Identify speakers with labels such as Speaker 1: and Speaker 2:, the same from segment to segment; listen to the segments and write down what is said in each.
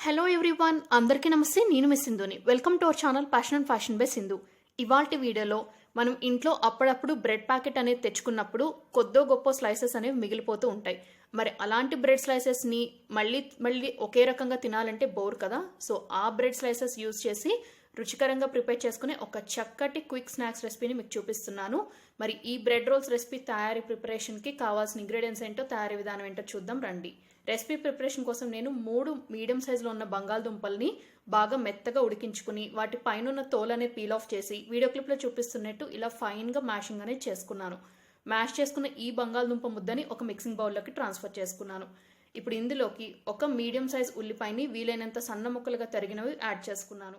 Speaker 1: Hello everyone, అందరికీ నమస్తే. నేను మీ సింధుని. Welcome to our channel passion and fashion by Sindhu. ఇవాల్టి వీడియోలో మనం ఇంట్లో అప్పుడప్పుడు బ్రెడ్ ప్యాకెట్ అనేది తెచ్చుకున్నప్పుడు కొద్దో గొప్ప స్లైసెస్ అనేవి మిగిలిపోతూ ఉంటాయి. మరి అలాంటి బ్రెడ్ స్లైసెస్ని మళ్ళీ ఒకే రకంగా తినాలంటే బోర్ కదా. సో ఆ బ్రెడ్ స్లైసెస్ యూజ్ చేసి రుచికరంగా ప్రిపేర్ చేసుకునే ఒక చక్కటి క్విక్ స్నాక్స్ రెసిపీని మీకు చూపిస్తున్నాను. మరి ఈ బ్రెడ్ రోల్స్ రెసిపీ తయారీ ప్రిపరేషన్కి కావాల్సిన ఇంగ్రీడియంట్స్ ఏంటో, తయారీ విధానం ఏంటో చూద్దాం రండి. రెసిపీ ప్రిపరేషన్ కోసం నేను 3 మీడియం సైజులో ఉన్న బంగాళదుంపల్ని బాగా మెత్తగా ఉడికించుకుని వాటి పైన ఉన్న తోలు అనేది పీల్ ఆఫ్ చేసి వీడియో క్లిప్లో చూపిస్తున్నట్టు ఇలా ఫైన్గా మ్యాషింగ్ అనేది చేసుకున్నాను. మ్యాష్ చేసుకున్న ఈ బంగాళదుంప ముద్దని ఒక మిక్సింగ్ బౌల్లోకి ట్రాన్స్ఫర్ చేసుకున్నాను. ఇప్పుడు ఇందులోకి ఒక మీడియం సైజ్ ఉల్లిపాయని వీలైనంత సన్న ముక్కలుగా తరిగినవి యాడ్ చేసుకున్నాను.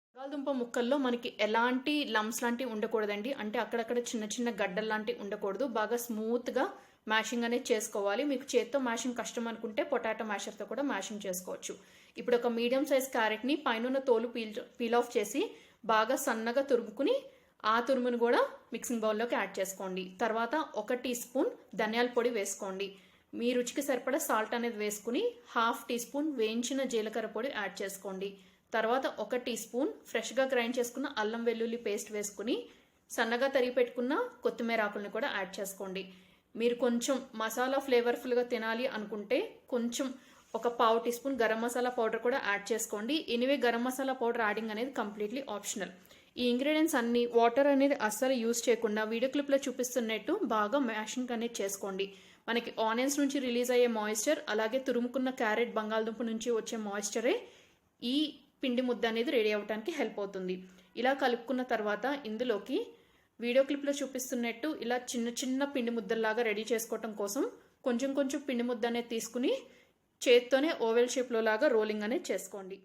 Speaker 1: బంగాళదుంప ముక్కల్లో మనకి ఎలాంటి లమ్స్ లాంటివి ఉండకూడదండి. అంటే అక్కడక్కడ చిన్న చిన్న గడ్డలు లాంటివి ఉండకూడదు. బాగా స్మూత్గా మ్యాషింగ్ అనేది చేసుకోవాలి. మీకు చేత్తో మ్యాషింగ్ కష్టం అనుకుంటే పొటాటో మ్యాషర్తో కూడా మ్యాషింగ్ చేసుకోవచ్చు. ఇప్పుడు ఒక మీడియం సైజ్ క్యారెట్ని పైన తోలు పీల్ ఆఫ్ చేసి బాగా సన్నగా తురుముకుని ఆ తురుమును కూడా మిక్సింగ్ బౌల్లోకి యాడ్ చేసుకోండి. తర్వాత 1 టీ స్పూన్ ధనియాల పొడి వేసుకోండి. మీ రుచికి సరిపడా సాల్ట్ అనేది వేసుకుని 1/2 టీ స్పూన్ వేయించిన జీలకర్ర పొడి యాడ్ చేసుకోండి. తర్వాత 1 టీ స్పూన్ ఫ్రెష్గా గ్రైండ్ చేసుకున్న అల్లం వెల్లుల్లి పేస్ట్ వేసుకుని సన్నగా తరిగి పెట్టుకున్న కొత్తిమీర ఆకుల్ని కూడా యాడ్ చేసుకోండి. మీరు కొంచెం మసాలా ఫ్లేవర్ఫుల్గా తినాలి అనుకుంటే కొంచెం 1/4 teaspoon garam masala powder కూడా యాడ్ చేసుకోండి. Anyway garam masala powder adding అనేది కంప్లీట్లీ ఆప్షనల్. ఈ ఇంగ్రీడియంట్స్ అన్ని వాటర్ అనేది అస్సలు యూజ్ చేయకుండా వీడియో క్లిప్లో చూపిస్తున్నట్టు బాగా మ్యాషింగ్ అనేది చేసుకోండి. మనకి ఆనియన్స్ నుంచి రిలీజ్ అయ్యే మాయిశ్చర్, అలాగే తురుముకున్న క్యారెట్ బంగాళదుంప నుంచి వచ్చే మాయిశ్చరే ఈ పిండి ముద్ద అనేది రెడీ అవ్వడానికి హెల్ప్ అవుతుంది. ఇలా కలుపుకున్న తర్వాత ఇందులోకి వీడియో క్లిప్లో చూపిస్తున్నట్టు ఇలా చిన్న చిన్న పిండి ముద్దల్లాగా రెడీ చేసుకోవటం కోసం కొంచెం కొంచెం పిండి ముద్ద అనేది తీసుకుని చేత్తోనే ఓవెల్ షేప్లో లాగా రోలింగ్ అనేది చేసుకోండి.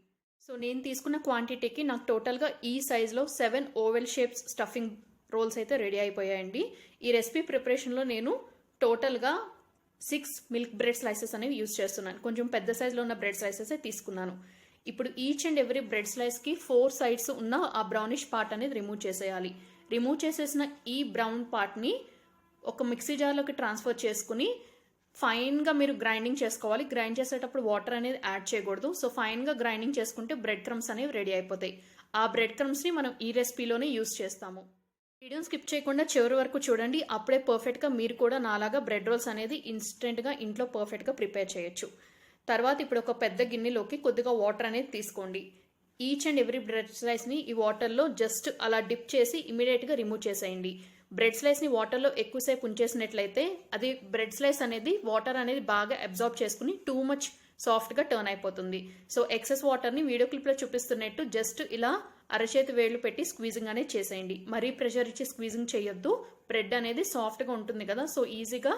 Speaker 1: సో నేను తీసుకున్న క్వాంటిటీకి నాకు టోటల్గా ఈ సైజులో 7 ఓవెల్ షేప్స్ స్టఫింగ్ రోల్స్ అయితే రెడీ అయిపోయాయండి. ఈ రెసిపీ ప్రిపరేషన్లో నేను టోటల్గా 6 మిల్క్ బ్రెడ్ స్లైసెస్ అనేవి యూజ్ చేస్తున్నాను. కొంచెం పెద్ద సైజులో ఉన్న బ్రెడ్ స్లైసెస్ తీసుకున్నాను. ఇప్పుడు ఈచ్ అండ్ ఎవ్రీ బ్రెడ్ స్లైస్కి 4 సైడ్స్ ఉన్న ఆ బ్రౌనిష్ పార్ట్ అనేది రిమూవ్ చేసేయాలి. రిమూవ్ చేసేసిన ఈ బ్రౌన్ పార్ట్ని ఒక మిక్సీ జార్లోకి ట్రాన్స్ఫర్ చేసుకుని ఫైన్గా మీరు గ్రైండింగ్ చేసుకోవాలి. గ్రైండ్ చేసేటప్పుడు వాటర్ అనేది యాడ్ చేయకూడదు. సో ఫైన్గా గ్రైండింగ్ చేసుకుంటే బ్రెడ్ క్రమ్స్ అనేవి రెడీ అయిపోతాయి. ఆ బ్రెడ్ క్రమ్స్ని మనం ఈ రెసిపీలోనే యూజ్ చేస్తాము. వీడియోని స్కిప్ చేయకుండా చివరి వరకు చూడండి. అప్పుడే పర్ఫెక్ట్గా మీరు కూడా నాలాగా బ్రెడ్ రోల్స్ అనేది ఇన్స్టెంట్గా ఇంట్లో పర్ఫెక్ట్గా ప్రిపేర్ చేయొచ్చు. తర్వాత ఇప్పుడు ఒక పెద్ద గిన్నెలోకి కొద్దిగా వాటర్ అనేది తీసుకోండి. ఈచ్ అండ్ ఎవ్రీ బ్రెడ్ స్లైస్ని ఈ వాటర్లో జస్ట్ అలా డిప్ చేసి ఇమీడియట్గా రిమూవ్ చేసేయండి. బ్రెడ్ స్లైస్ని వాటర్లో ఎక్కువసేపు ఉంచేసినట్లయితే అది బ్రెడ్ స్లైస్ అనేది వాటర్ అనేది బాగా అబ్జార్బ్ చేసుకుని టూ మచ్ సాఫ్ట్గా టర్న్ అయిపోతుంది. సో ఎక్సెస్ వాటర్ని వీడియో క్లిప్లో చూపిస్తున్నట్టు జస్ట్ ఇలా అరచేతి వేళ్లు పెట్టి స్క్వీజింగ్ అనేది చేసేయండి. మరీ ప్రెషర్ ఇచ్చి స్క్వీజింగ్ చేయొద్దు. బ్రెడ్ అనేది సాఫ్ట్గా ఉంటుంది కదా, సో ఈజీగా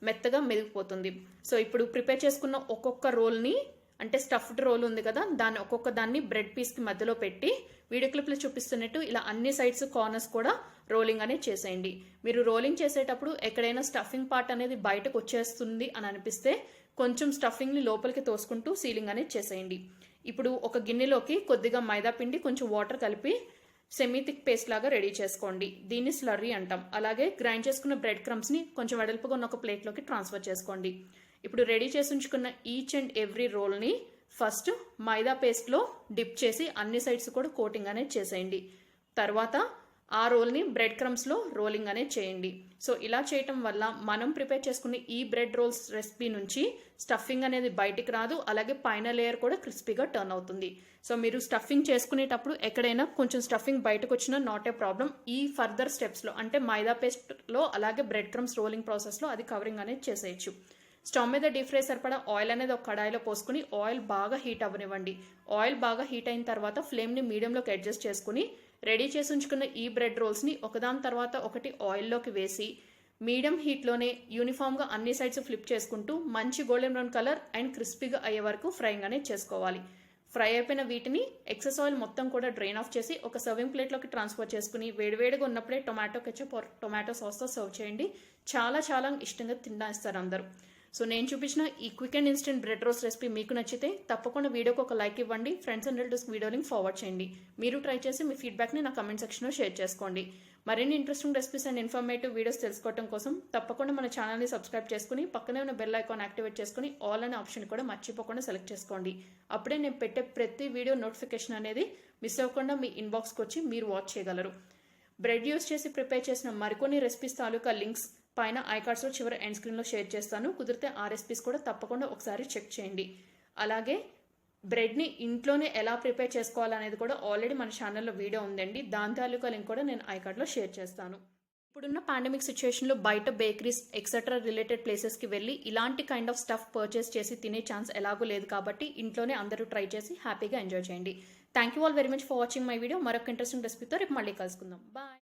Speaker 1: మెత్తగా మెదిగిపోతుంది. సో ఇప్పుడు ప్రిపేర్ చేసుకున్న ఒక్కొక్క రోల్ని, అంటే స్టఫ్డ్ రోల్ ఉంది కదా, ఒక్కొక్క దాన్ని బ్రెడ్ పీస్కి మధ్యలో పెట్టి వీడియో క్లిప్లో చూపిస్తున్నట్టు ఇలా అన్ని సైడ్స్ కార్నర్స్ కూడా రోలింగ్ అనేది చేసేయండి. మీరు రోలింగ్ చేసేటప్పుడు ఎక్కడైనా స్టఫింగ్ పార్ట్ అనేది బయటకు వచ్చేస్తుంది అని అనిపిస్తే కొంచెం స్టఫింగ్ని లోపలికి తోసుకుంటూ సీలింగ్ అనేది చేసేయండి. ఇప్పుడు ఒక గిన్నెలోకి కొద్దిగా మైదా పిండి, కొంచెం వాటర్ కలిపి సెమీ థిక్ పేస్ట్ లాగా రెడీ చేసుకోండి. దీన్ని స్లర్రీ అంటాం. అలాగే గ్రైండ్ చేసుకున్న బ్రెడ్ క్రమ్స్ని కొంచెం వెడల్పుగా ఉన్న ఒక ప్లేట్లోకి ట్రాన్స్ఫర్ చేసుకోండి. ఇప్పుడు రెడీ చేసి ఉంచుకున్న ఈచ్ అండ్ ఎవ్రీ రోల్ని ఫస్ట్ మైదా పేస్ట్లో డిప్ చేసి అన్ని సైడ్స్ కూడా కోటింగ్ అనేది చేసేయండి. తర్వాత ఆ రోల్ని బ్రెడ్ క్రమ్స్లో రోలింగ్ అనేది చేయండి. సో ఇలా చేయటం వల్ల మనం ప్రిపేర్ చేసుకునే ఈ బ్రెడ్ రోల్స్ రెసిపీ నుంచి స్టఫింగ్ అనేది బయటికి రాదు. అలాగే పైన లేయర్ కూడా క్రిస్పీగా టర్న్ అవుతుంది. సో మీరు స్టఫింగ్ చేసుకునేటప్పుడు ఎక్కడైనా కొంచెం స్టఫింగ్ బయటకు వచ్చినా నాట్ ఏ ప్రాబ్లం. ఈ ఫర్దర్ స్టెప్స్లో అంటే మైదా పేస్ట్లో అలాగే బ్రెడ్ క్రమ్స్ రోలింగ్ ప్రాసెస్లో అది కవరింగ్ అనేది చేసేయచ్చు. స్టవ్ మీద డీప్ ఫ్రై సరిపడా ఆయిల్ అనేది ఒక కడాయిలో పోసుకుని ఆయిల్ బాగా హీట్ అవ్వనివ్వండి. ఆయిల్ బాగా హీట్ అయిన తర్వాత ఫ్లేమ్ని మీడియంలోకి అడ్జస్ట్ చేసుకుని రెడీ చేసి ఉంచుకున్న ఈ బ్రెడ్ రోల్స్ని ఒకదాని తర్వాత ఒకటి ఆయిల్లోకి వేసి మీడియం హీట్లోనే యూనిఫామ్గా అన్ని సైడ్స్ ఫ్లిప్ చేసుకుంటూ మంచి గోల్డెన్ బ్రౌన్ కలర్ అండ్ క్రిస్పీగా అయ్యే వరకు ఫ్రైయింగ్ అనేది చేసుకోవాలి. ఫ్రై అయిపోయిన వీటిని ఎక్సెస్ ఆయిల్ మొత్తం కూడా డ్రైన్ ఆఫ్ చేసి ఒక సర్వింగ్ ప్లేట్లోకి ట్రాన్స్ఫర్ చేసుకుని వేడివేడిగా ఉన్నప్పుడే టొమాటో కెచప్ టొమాటో సాస్తో సర్వ్ చేయండి. చాలా చాలా ఇష్టంగా తినేస్తారు అందరూ. సో నేను చూపించిన ఈ quick and instant bread roles recipe మీకు నచ్చితే తప్పకుండా వీడియోకి ఒక లైక్ ఇవ్వండి. ఫ్రెండ్స్ అండ్ రిలేటివ్స్కి వీడియో లింక్ ఫార్వర్డ్ చేయండి. మీరు ట్రై చేసి మీ ఫీడ్బ్యాక్ని నా కమెంట్ సెక్షన్లో షేర్ చేసుకోండి. మరిన్ని interesting recipes and informative videos తెలుసుకోవడం కోసం తప్పకుండా మన ఛానల్ని సబ్స్క్రైబ్ చేసుకుని పక్కనే ఉన్న బెల్ ఐకాన్ యాక్టివేట్ చేసుకుని ఆల్ అనే ఆప్షన్ కూడా మర్చిపోకుండా సెలెక్ట్ చేసుకోండి. అప్పుడే నేను పెట్టే ప్రతి వీడియో నోటిఫికేషన్ అనేది మిస్ అవ్వకుండా మీ ఇన్బాక్స్కి వచ్చి మీరు వాచ్ చేయగలరు. బ్రెడ్ యూస్ చేసి ప్రిపేర్ చేసిన మరికొన్ని రెసిపీస్ తాలూకా లింక్స్ పైన ఐకార్డ్స్లో చివరి ఎండ్ స్క్రీన్లో షేర్ చేస్తాను. కుదిరితే ఆ రెసిపీస్ కూడా తప్పకుండా ఒకసారి చెక్ చేయండి. అలాగే బ్రెడ్ని ఇంట్లోనే ఎలా ప్రిపేర్ చేసుకోవాలనేది కూడా ఆల్రెడీ మన ఛానల్లో వీడియో ఉందండి. దాని తాలూకా లింక్ కూడా నేను ఐకార్డ్లో షేర్ చేస్తాను. ఇప్పుడున్న పాండమిక్ సిచ్యువేషన్లో బయట బేకరీస్ ఎక్సెట్రా రిలేటెడ్ ప్లేసెస్కి వెళ్ళి ఇలాంటి కైండ్ ఆఫ్ స్టఫ్ పర్చేస్ చేసి తినే ఛాన్స్ ఎలాగూ లేదు కాబట్టి ఇంట్లోనే అందరూ ట్రై చేసి హ్యాపీగా ఎంజాయ్ చేయండి. Thank you all very much for watching my video. మరొక ఇంట్రెస్టింగ్ రెసిపీతో రేపు మళ్ళీ కలుసుకుందాం. బాయ్.